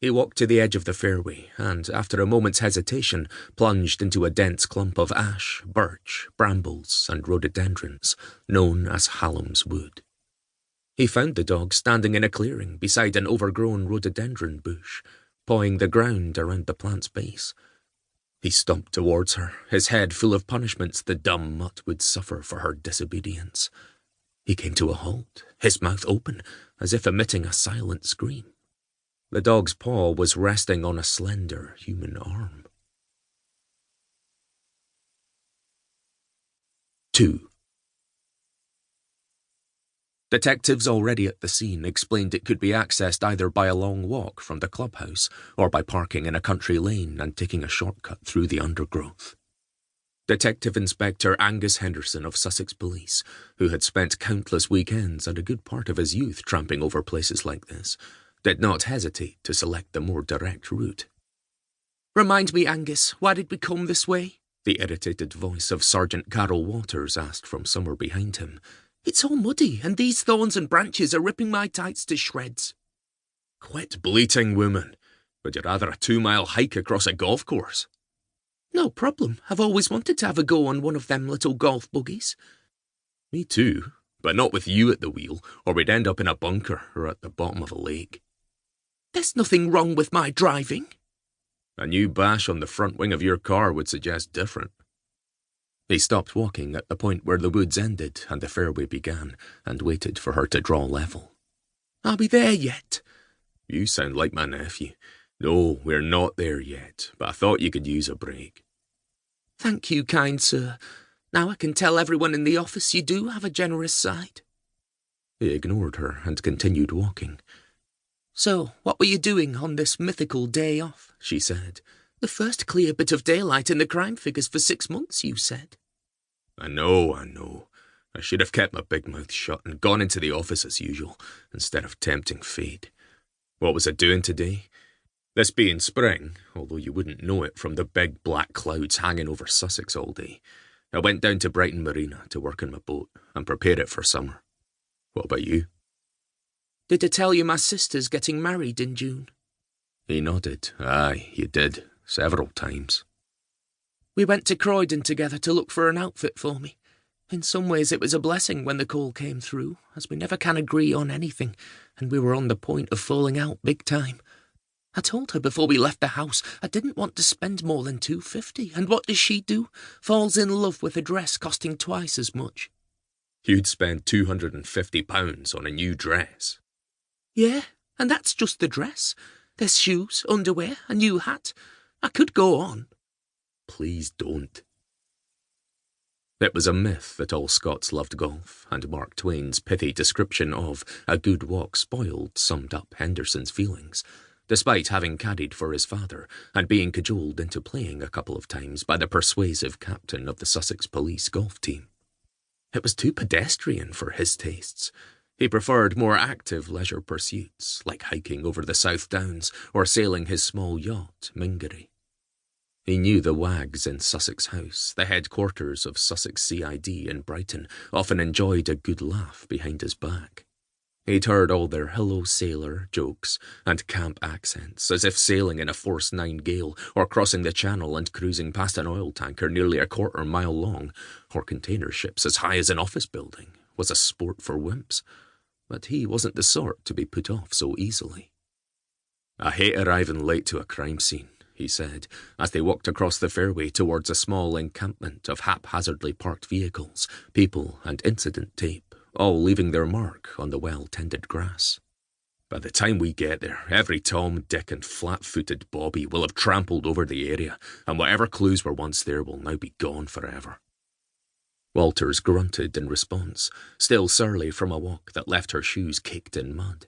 He walked to the edge of the fairway and, after a moment's hesitation, plunged into a dense clump of ash, birch, brambles, and rhododendrons, known as Hallam's Wood. He found the dog standing in a clearing beside an overgrown rhododendron bush, pawing the ground around the plant's base. He stomped towards her, his head full of punishments the dumb mutt would suffer for her disobedience. He came to a halt, his mouth open, as if emitting a silent scream. The dog's paw was resting on a slender human arm. 2. Detectives already at the scene explained it could be accessed either by a long walk from the clubhouse or by parking in a country lane and taking a shortcut through the undergrowth. Detective Inspector Angus Henderson of Sussex Police, who had spent countless weekends and a good part of his youth tramping over places like this, did not hesitate to select the more direct route. "Remind me, Angus, why did we come this way?" the irritated voice of Sergeant Carol Waters asked from somewhere behind him. "It's all muddy, and these thorns and branches are ripping my tights to shreds." "Quit bleating, woman. Would you rather a 2-mile hike across a golf course?" "No problem. I've always wanted to have a go on one of them little golf buggies." "Me too, but not with you at the wheel, or we'd end up in a bunker or at the bottom of a lake." "There's nothing wrong with my driving." "A new bash on the front wing of your car would suggest different." He stopped walking at the point where the woods ended and the fairway began, and waited for her to draw level. "Are we there yet?" "You sound like my nephew. No, we're not there yet, but I thought you could use a break." "Thank you, kind sir. Now I can tell everyone in the office you do have a generous side." He ignored her and continued walking. "So, what were you doing on this mythical day off?" she said. "The first clear bit of daylight in the crime figures for 6 months, you said." I know. I should have kept my big mouth shut and gone into the office as usual, instead of tempting fate. What was I doing today? This being spring, although you wouldn't know it from the big black clouds hanging over Sussex all day, I went down to Brighton Marina to work on my boat and prepare it for summer. What about you? "Did I tell you my sister's getting married in June?" He nodded. "Aye, you did. Several times." "We went to Croydon together to look for an outfit for me. In some ways it was a blessing when the call came through, as we never can agree on anything, and we were on the point of falling out big time. I told her before we left the house I didn't want to spend more than $250, and what does she do? Falls in love with a dress costing twice as much." "You'd spend £250 on a new dress?" "Yeah, and that's just the dress. There's shoes, underwear, a new hat. I could go on." "Please don't." It was a myth that all Scots loved golf, and Mark Twain's pithy description of "a good walk spoiled" summed up Henderson's feelings, despite having caddied for his father and being cajoled into playing a couple of times by the persuasive captain of the Sussex Police golf team. It was too pedestrian for his tastes. He preferred more active leisure pursuits, like hiking over the South Downs or sailing his small yacht, Mingery. He knew the wags in Sussex House, the headquarters of Sussex CID in Brighton, often enjoyed a good laugh behind his back. He'd heard all their hello sailor jokes and camp accents, as if sailing in a force 9 gale or crossing the channel and cruising past an oil tanker nearly a quarter-mile long, or container ships as high as an office building, was a sport for wimps. But he wasn't the sort to be put off so easily. "I hate arriving late to a crime scene," he said, as they walked across the fairway towards a small encampment of haphazardly parked vehicles, people, and incident tape, all leaving their mark on the well-tended grass. "By the time we get there, every Tom, Dick, and flat-footed Bobby will have trampled over the area, and whatever clues were once there will now be gone forever." Walters grunted in response, still surly from a walk that left her shoes caked in mud.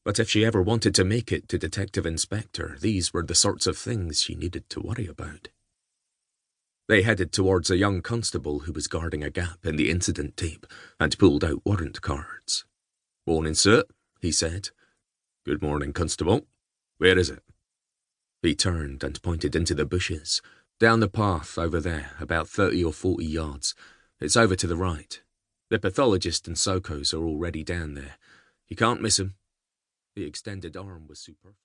But if she ever wanted to make it to Detective Inspector, these were the sorts of things she needed to worry about. They headed towards a young constable who was guarding a gap in the incident tape and pulled out warrant cards. "Morning, sir," he said. "Good morning, constable. Where is it?" He turned and pointed into the bushes. "Down the path over there, about 30 or 40 yards. It's over to the right. The pathologist and Sokos are already down there. You can't miss 'em." The extended arm was superfluous.